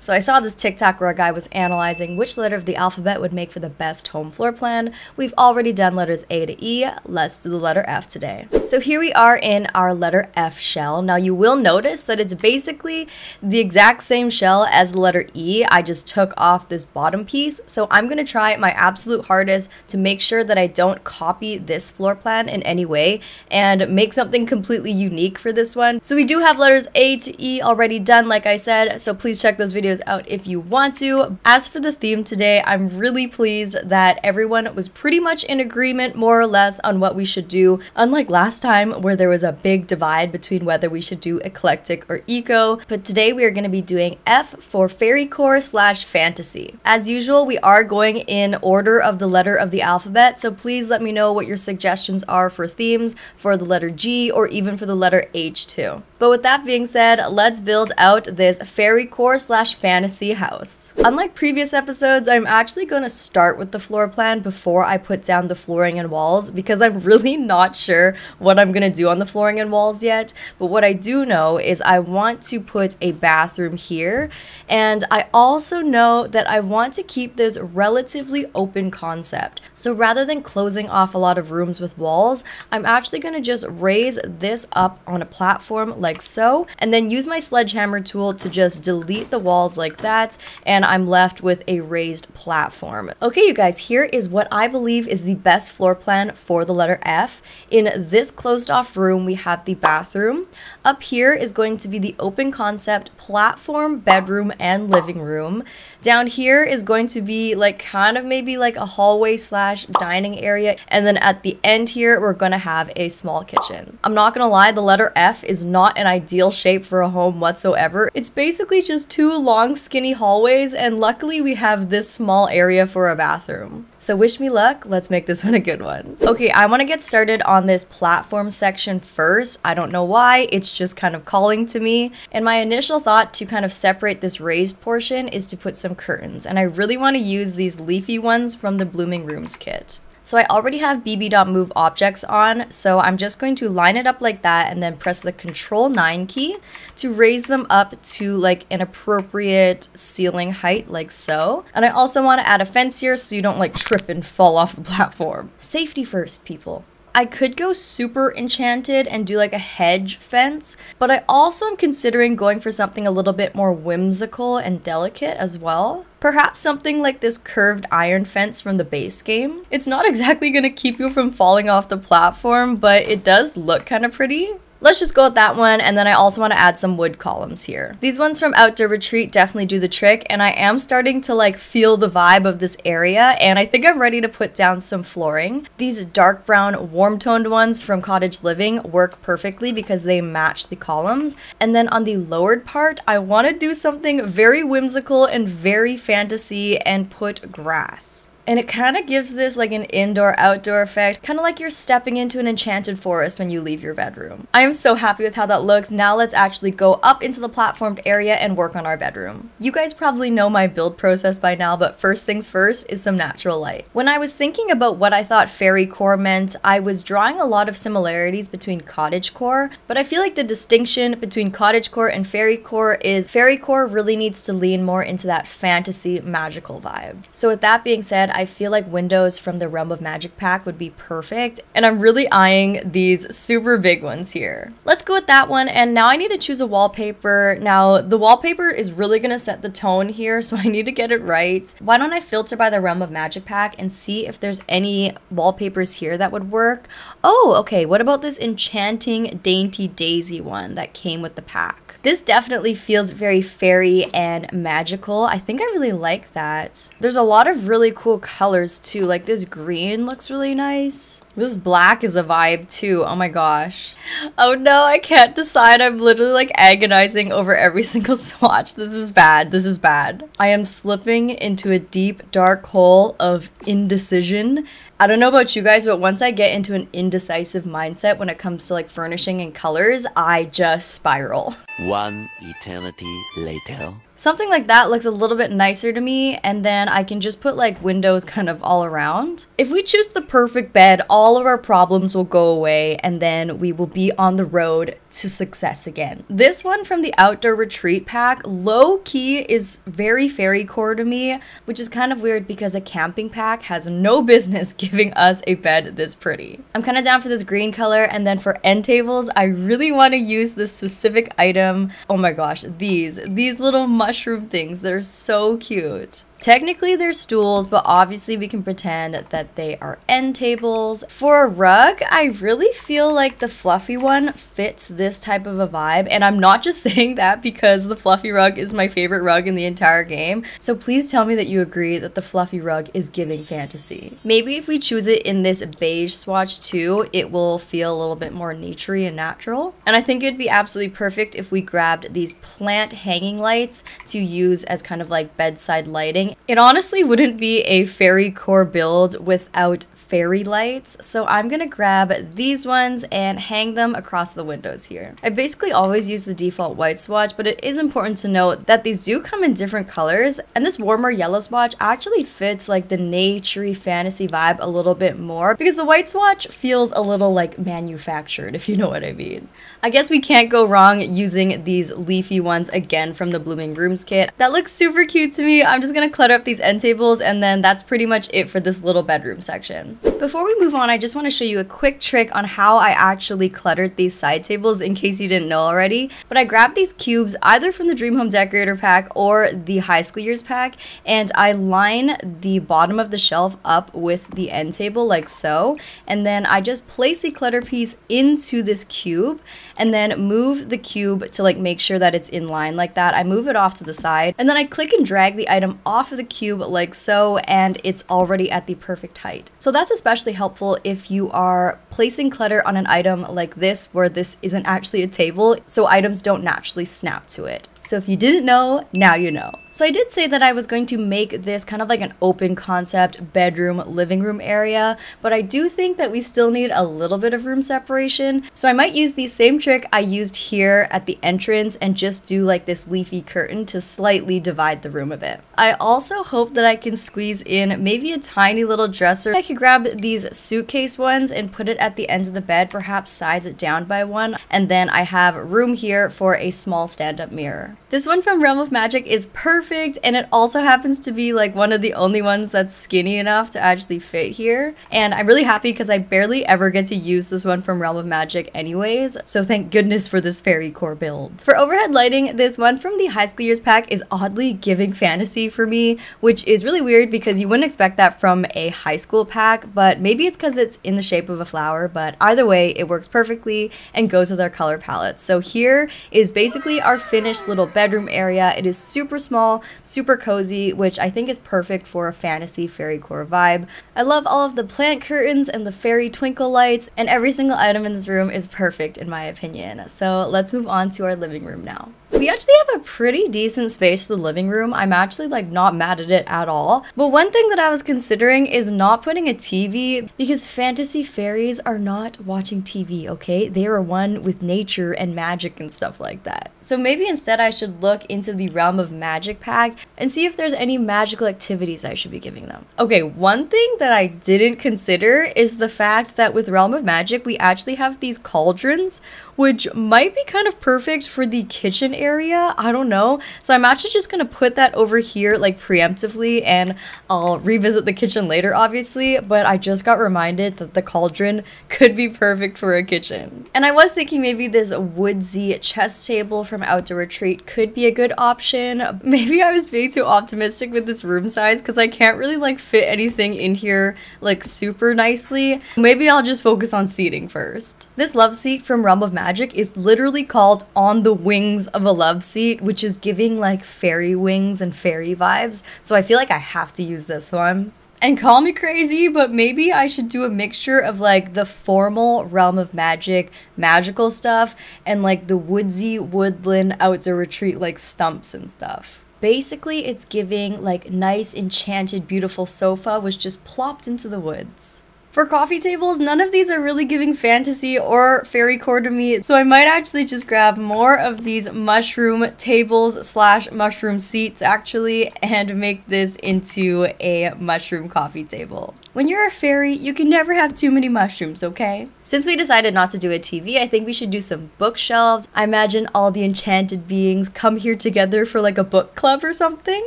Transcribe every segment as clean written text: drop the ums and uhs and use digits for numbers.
So I saw this TikTok where a guy was analyzing which letter of the alphabet would make for the best home floor plan. We've already done letters A to E. Let's do the letter F today. So here we are in our letter F shell. Now you will notice that it's basically the exact same shell as the letter E. I just took off this bottom piece. So I'm going to try my absolute hardest to make sure that I don't copy this floor plan in any way and make something completely unique for this one. So we do have letters A to E already done, like I said, so please check those videos out if you want to. As for the theme today, I'm really pleased that everyone was pretty much in agreement more or less on what we should do, unlike last time where there was a big divide between whether we should do eclectic or eco. But today we are going to be doing F for fairycore / fantasy. As usual, we are going in order of the letter of the alphabet, so please let me know what your suggestions are for themes for the letter G or even for the letter H too. But with that being said, let's build out this fairycore / fantasy house. Unlike previous episodes, I'm actually going to start with the floor plan before I put down the flooring and walls because I'm really not sure what I'm going to do on the flooring and walls yet. But what I do know is I want to put a bathroom here, and I also know that I want to keep this relatively open concept. So rather than closing off a lot of rooms with walls, I'm actually going to just raise this up on a platform like so, and then use my sledgehammer tool to just delete the walls like that, and I'm left with a raised platform. Okay, you guys, here is what I believe is the best floor plan for the letter F. In this closed off room, we have the bathroom. Up here is going to be the open concept platform, bedroom, and living room. Down here is going to be like kind of maybe like a hallway / dining area. And then at the end here, we're going to have a small kitchen. I'm not going to lie, the letter F is not an ideal shape for a home whatsoever. It's basically just two long skinny hallways, and luckily we have this small area for a bathroom. So wish me luck, let's make this one a good one. Okay, I want to get started on this platform section first. I don't know why, it's just kind of calling to me. And my initial thought to kind of separate this raised portion is to put some curtains. And I really want to use these leafy ones from the Blooming Rooms kit. So I already have bb.move objects on, so I'm just going to line it up like that and then press the Control 9 key to raise them up to like an appropriate ceiling height like so. And I also want to add a fence here so you don't like trip and fall off the platform. Safety first, people. I could go super enchanted and do like a hedge fence, but I also am considering going for something a little bit more whimsical and delicate as well. Perhaps something like this curved iron fence from the base game. It's not exactly going to keep you from falling off the platform, but it does look kind of pretty. Let's just go with that one, and then I also want to add some wood columns here. These ones from Outdoor Retreat definitely do the trick, and I am starting to like feel the vibe of this area, and I think I'm ready to put down some flooring. These dark brown warm-toned ones from Cottage Living work perfectly because they match the columns. And then on the lowered part, I want to do something very whimsical and very fantasy and put grass. And it kind of gives this like an indoor-outdoor effect, kind of like you're stepping into an enchanted forest when you leave your bedroom. I am so happy with how that looks. Now let's actually go up into the platformed area and work on our bedroom. You guys probably know my build process by now, but first things first is some natural light. When I was thinking about what I thought fairycore meant, I was drawing a lot of similarities between cottagecore, but I feel like the distinction between cottagecore and fairycore is fairycore really needs to lean more into that fantasy magical vibe. So with that being said, I feel like windows from the Realm of Magic pack would be perfect, and I'm really eyeing these super big ones here. Let's go with that one, and now I need to choose a wallpaper. Now, the wallpaper is really going to set the tone here, so I need to get it right. Why don't I filter by the Realm of Magic pack and see if there's any wallpapers here that would work? Oh, okay, what about this enchanting Dainty Daisy one that came with the pack? This definitely feels very fairy and magical. I think I really like that. There's a lot of really cool colors too, like this green looks really nice. This black is a vibe too, oh my gosh. Oh no, I can't decide. I'm literally like agonizing over every single swatch. This is bad, this is bad. I am slipping into a deep dark hole of indecision. I don't know about you guys, but once I get into an indecisive mindset when it comes to like furnishing and colors, I just spiral. One eternity later. Something like that looks a little bit nicer to me, and then I can just put like windows kind of all around. If we choose the perfect bed, all all of our problems will go away and then we will be on the road to success again. This one from the Outdoor Retreat pack, low key, is very fairy core to me, which is kind of weird because a camping pack has no business giving us a bed this pretty. I'm kind of down for this green color, and then for end tables, I really want to use this specific item. Oh my gosh, these little mushroom things, they're so cute. Technically they're stools, but obviously we can pretend that they are end tables. For a rug, I really feel like the fluffy one fits this type of a vibe, and I'm not just saying that because the fluffy rug is my favorite rug in the entire game. So please tell me that you agree that the fluffy rug is giving fantasy. Maybe if we choose it in this beige swatch too, it will feel a little bit more naturey and natural. And I think it'd be absolutely perfect if we grabbed these plant hanging lights to use as kind of like bedside lighting. It honestly wouldn't be a fairy core build without fairy lights, so I'm gonna grab these ones and hang them across the windows here. I basically always use the default white swatch, but it is important to note that these do come in different colors, and this warmer yellow swatch actually fits like the naturey fantasy vibe a little bit more because the white swatch feels a little like manufactured, if you know what I mean. I guess we can't go wrong using these leafy ones again from the Blooming Rooms kit. That looks super cute to me. I'm just gonna clutter up these end tables, and then that's pretty much it for this little bedroom section. Before we move on, I just want to show you a quick trick on how I actually cluttered these side tables in case you didn't know already. But I grabbed these cubes either from the Dream Home Decorator pack or the High School Years pack, and I line the bottom of the shelf up with the end table like so, and then I just place the clutter piece into this cube and then move the cube to like make sure that it's in line like that. I move it off to the side, and then I click and drag the item off of the cube like so, and it's already at the perfect height. So that's especially helpful if you are placing clutter on an item like this where this isn't actually a table, so items don't naturally snap to it. So if you didn't know, now you know. So I did say that I was going to make this kind of like an open concept bedroom, living room area, but I do think that we still need a little bit of room separation. So I might use the same trick I used here at the entrance and just do like this leafy curtain to slightly divide the room a bit. I also hope that I can squeeze in maybe a tiny little dresser. I could grab these suitcase ones and put it at the end of the bed, perhaps size it down by one, and then I have room here for a small stand-up mirror. This one from Realm of Magic is perfect, and it also happens to be like one of the only ones that's skinny enough to actually fit here. And I'm really happy because I barely ever get to use this one from Realm of Magic anyways, so thank goodness for this fairy core build. For overhead lighting, this one from the High School Years pack is oddly giving fantasy for me, which is really weird because you wouldn't expect that from a high school pack, but maybe it's because it's in the shape of a flower, but either way, it works perfectly and goes with our color palette. So here is basically our finished little bedroom area. It is super small, super cozy, which I think is perfect for a fantasy fairy core vibe. I love all of the plant curtains and the fairy twinkle lights, and every single item in this room is perfect in my opinion. So let's move on to our living room now. We actually have a pretty decent space for the living room. I'm actually like not mad at it at all. But one thing that I was considering is not putting a TV because fantasy fairies are not watching TV, okay? They are one with nature and magic and stuff like that. So maybe instead I should look into the Realm of Magic pack and see if there's any magical activities I should be giving them. Okay, one thing that I didn't consider is the fact that with Realm of Magic, we actually have these cauldrons, which might be kind of perfect for the kitchen area. I don't know. So I'm actually just gonna put that over here like preemptively, and I'll revisit the kitchen later obviously, but I just got reminded that the cauldron could be perfect for a kitchen. And I was thinking maybe this woodsy chess table from Outdoor Retreat could be a good option. Maybe I was being too optimistic with this room size because I can't really like fit anything in here like super nicely. Maybe I'll just focus on seating first. This love seat from Realm of Magic is literally called On the Wings of a Love Seat, which is giving like fairy wings and fairy vibes. So I feel like I have to use this one. And call me crazy, but maybe I should do a mixture of like the formal Realm of Magic magical stuff and like the woodsy woodland Outdoor Retreat like stumps and stuff. Basically, it's giving like nice enchanted beautiful sofa which just plopped into the woods. For For coffee tables, none of these are really giving fantasy or fairy core to me, so I might actually just grab more of these mushroom tables / mushroom seats actually and make this into a mushroom coffee table. When you're a fairy, you can never have too many mushrooms, okay? Since we decided not to do a TV, I think we should do some bookshelves. I imagine all the enchanted beings come here together for like a book club or something.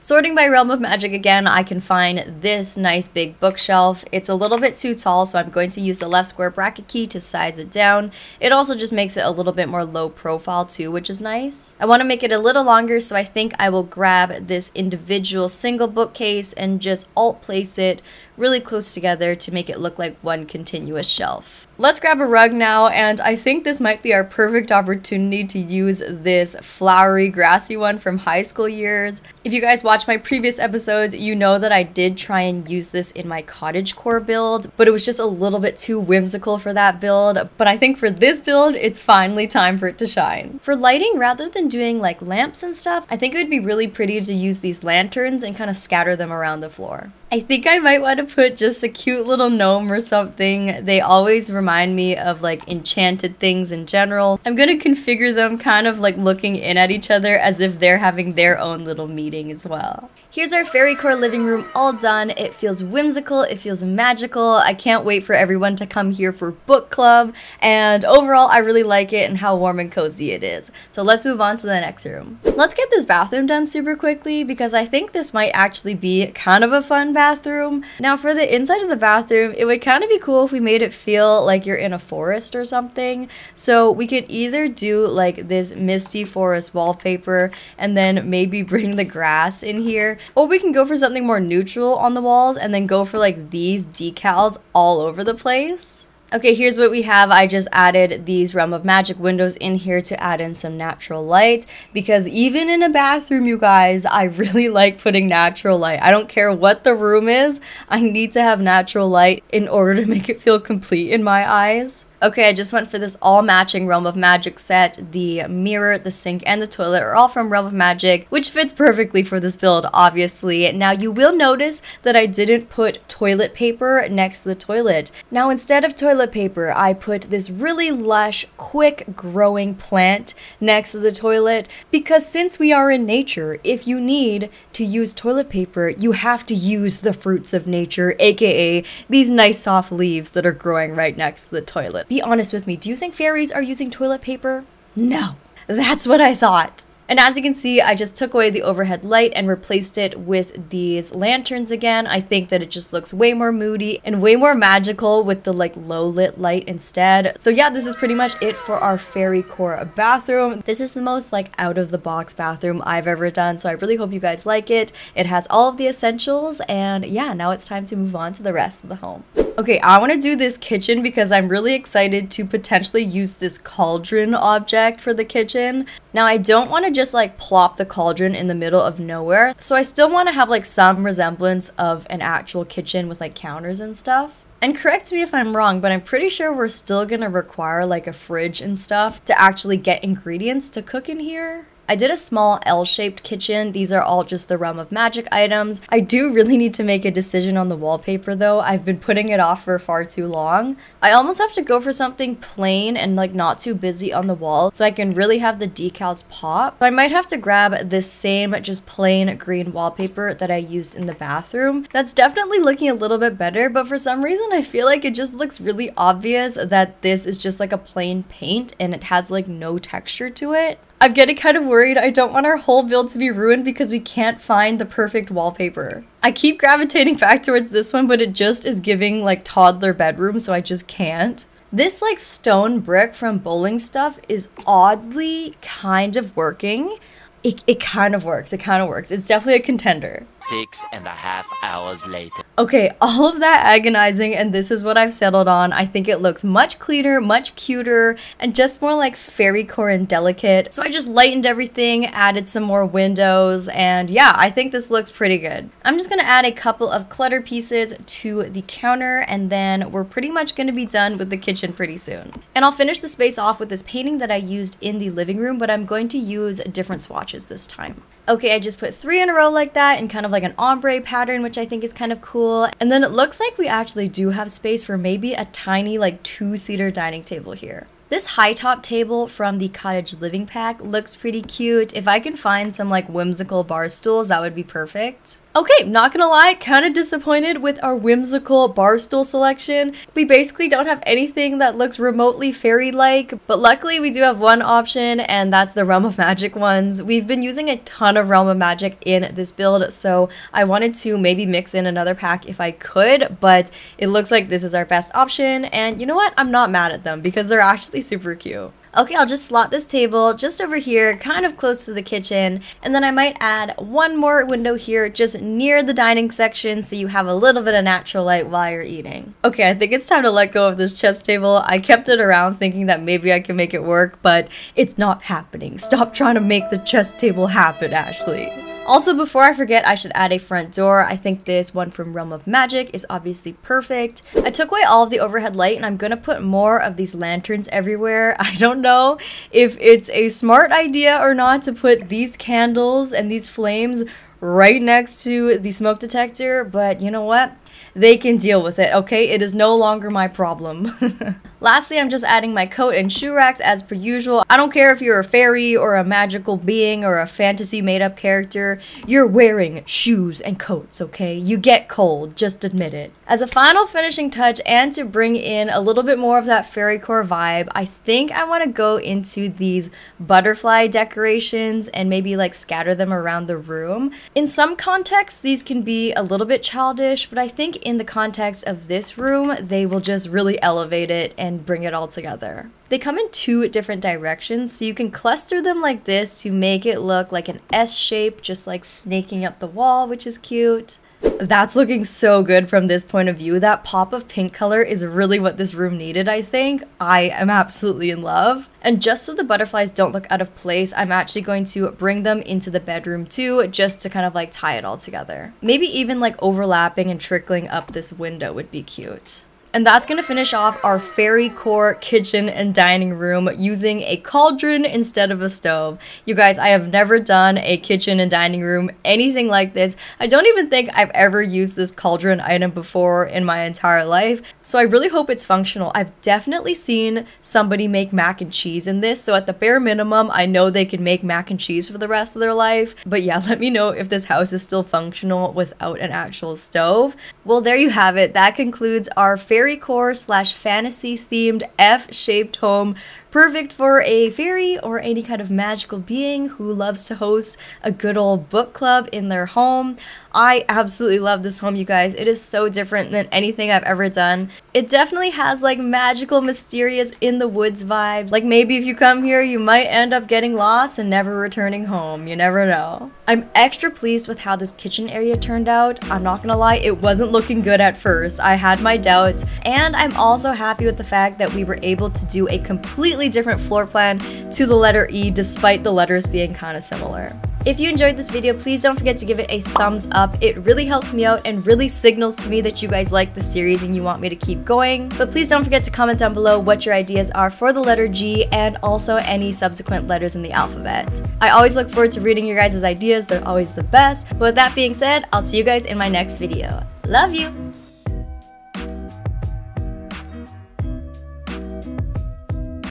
Sorting by Realm of Magic again, I can find this nice big bookshelf. It's a little bit too tall, so I'm going to use the left square bracket key to size it down. It also just makes it a little bit more low profile too, which is nice. I want to make it a little longer, so I think I will grab this individual single bookcase and just alt place it really close together to make it look like one continuous shelf. Let's grab a rug now, and I think this might be our perfect opportunity to use this flowery, grassy one from high school years. If you guys watch my previous episodes, you know that I did try and use this in my cottagecore build, but it was just a little bit too whimsical for that build. But I think for this build, it's finally time for it to shine. For lighting, rather than doing like lamps and stuff, I think it would be really pretty to use these lanterns and kind of scatter them around the floor. I think I might want to put just a cute little gnome or something. They always remind me of like enchanted things in general. I'm gonna configure them kind of like looking in at each other as if they're having their own little meeting as well. Here's our fairy core living room all done. It feels whimsical, it feels magical. I can't wait for everyone to come here for book club, and overall I really like it and how warm and cozy it is. So let's move on to the next room. Let's get this bathroom done super quickly because I think this might actually be kind of a fun bathroom. Now for the inside of the bathroom, it would kind of be cool if we made it feel like you're in a forest or something. So we could either do like this misty forest wallpaper and then maybe bring the grass in here, or we can go for something more neutral on the walls and then go for like these decals all over the place. Okay, here's what we have. I just added these Realm of Magic windows in here to add in some natural light, because even in a bathroom, you guys, I really like putting natural light. I don't care what the room is, I need to have natural light in order to make it feel complete in my eyes. Okay, I just went for this all matching Realm of Magic set. The mirror, the sink, and the toilet are all from Realm of Magic, which fits perfectly for this build, obviously. Now you will notice that I didn't put toilet paper next to the toilet. Now instead of toilet paper, I put this really lush, quick growing plant next to the toilet, because since we are in nature, if you need to use toilet paper, you have to use the fruits of nature, aka these nice soft leaves that are growing right next to the toilet. Be honest with me, do you think fairies are using toilet paper? No, that's what I thought. And as you can see, I just took away the overhead light and replaced it with these lanterns again. I think that it just looks way more moody and way more magical with the like low lit light instead. So yeah, this is pretty much it for our fairy core bathroom. This is the most like out of the box bathroom I've ever done, so I really hope you guys like it. It has all of the essentials, and yeah, now it's time to move on to the rest of the home. Okay, I want to do this kitchen because I'm really excited to potentially use this cauldron object for the kitchen. Now I don't want to just like plop the cauldron in the middle of nowhere, so I still want to have like some resemblance of an actual kitchen with like counters and stuff. And correct me if I'm wrong, but I'm pretty sure we're still gonna require like a fridge and stuff to actually get ingredients to cook in here. I did a small L-shaped kitchen. These are all just the Realm of Magic items. I do really need to make a decision on the wallpaper though. I've been putting it off for far too long. I almost have to go for something plain and like not too busy on the wall so I can really have the decals pop. So I might have to grab this same just plain green wallpaper that I used in the bathroom. That's definitely looking a little bit better, but for some reason I feel like it just looks really obvious that this is just like a plain paint and it has like no texture to it. I'm getting kind of worried. I don't want our whole build to be ruined because we can't find the perfect wallpaper. I keep gravitating back towards this one, but it just is giving like toddler bedroom, so I just can't. This like stone brick from Bowling Stuff is oddly kind of working. It kind of works. It kind of works. It's definitely a contender. 6.5 hours later. Okay, all of that agonizing, and this is what I've settled on. I think it looks much cleaner, much cuter, and just more like fairy core and delicate. So I just lightened everything, added some more windows, and yeah, I think this looks pretty good. I'm just gonna add a couple of clutter pieces to the counter, and then we're pretty much gonna be done with the kitchen pretty soon. And I'll finish the space off with this painting that I used in the living room, but I'm going to use different swatches notches this time. Okay, I just put 3 in a row like that in kind of like an ombre pattern, which I think is kind of cool. And then it looks like we actually do have space for maybe a tiny like 2-seater dining table here. This high top table from the cottage living pack looks pretty cute. If I can find some like whimsical bar stools, that would be perfect. Okay, not gonna lie, kind of disappointed with our whimsical bar stool selection. We basically don't have anything that looks remotely fairy-like, but luckily we do have one option, and that's the Realm of Magic ones. We've been using a ton of Realm of Magic in this build, so I wanted to maybe mix in another pack if I could, but it looks like this is our best option, and you know what? I'm not mad at them because they're actually super cute. Okay, I'll just slot this table just over here, kind of close to the kitchen, and then I might add one more window here just near the dining section so you have a little bit of natural light while you're eating. Okay, I think it's time to let go of this chess table. I kept it around thinking that maybe I can make it work, but it's not happening. Stop trying to make the chess table happen, Ashley. Also, before I forget, I should add a front door. I think this one from Realm of Magic is obviously perfect. I took away all of the overhead light and I'm gonna put more of these lanterns everywhere. I don't know if it's a smart idea or not to put these candles and these flames right next to the smoke detector, but you know what? They can deal with it, okay? It is no longer my problem. Lastly, I'm just adding my coat and shoe racks as per usual. I don't care if you're a fairy or a magical being or a fantasy made-up character, you're wearing shoes and coats, okay? You get cold, just admit it. As a final finishing touch and to bring in a little bit more of that fairycore vibe, I think I want to go into these butterfly decorations and maybe like scatter them around the room. In some contexts, these can be a little bit childish, but I think in the context of this room, they will just really elevate it and bring it all together. They come in 2 different directions, so you can cluster them like this to make it look like an S shape, just like snaking up the wall, which is cute. That's looking so good from this point of view. That pop of pink color is really what this room needed, I think. I am absolutely in love. And just so the butterflies don't look out of place, I'm actually going to bring them into the bedroom too, just to kind of like tie it all together. Maybe even like overlapping and trickling up this window would be cute. And that's gonna finish off our fairy core kitchen and dining room using a cauldron instead of a stove. You guys, I have never done a kitchen and dining room anything like this. I don't even think I've ever used this cauldron item before in my entire life, so I really hope it's functional. I've definitely seen somebody make mac and cheese in this, so at the bare minimum, I know they can make mac and cheese for the rest of their life. But yeah, let me know if this house is still functional without an actual stove. Well, there you have it. That concludes our fairy core / fantasy themed F-shaped home, perfect for a fairy or any kind of magical being who loves to host a good old book club in their home. I absolutely love this home, you guys. It is so different than anything I've ever done. It definitely has like magical, mysterious, in the woods vibes. Like maybe if you come here, you might end up getting lost and never returning home. You never know. I'm extra pleased with how this kitchen area turned out. I'm not gonna lie, it wasn't looking good at first. I had my doubts, and I'm also happy with the fact that we were able to do a completely different floor plan to the letter E despite the letters being kind of similar. If you enjoyed this video, please don't forget to give it a thumbs up. It really helps me out and really signals to me that you guys like the series and you want me to keep going. But please don't forget to comment down below what your ideas are for the letter G and also any subsequent letters in the alphabet. I always look forward to reading your guys' ideas. They're always the best. But with that being said, I'll see you guys in my next video. Love you!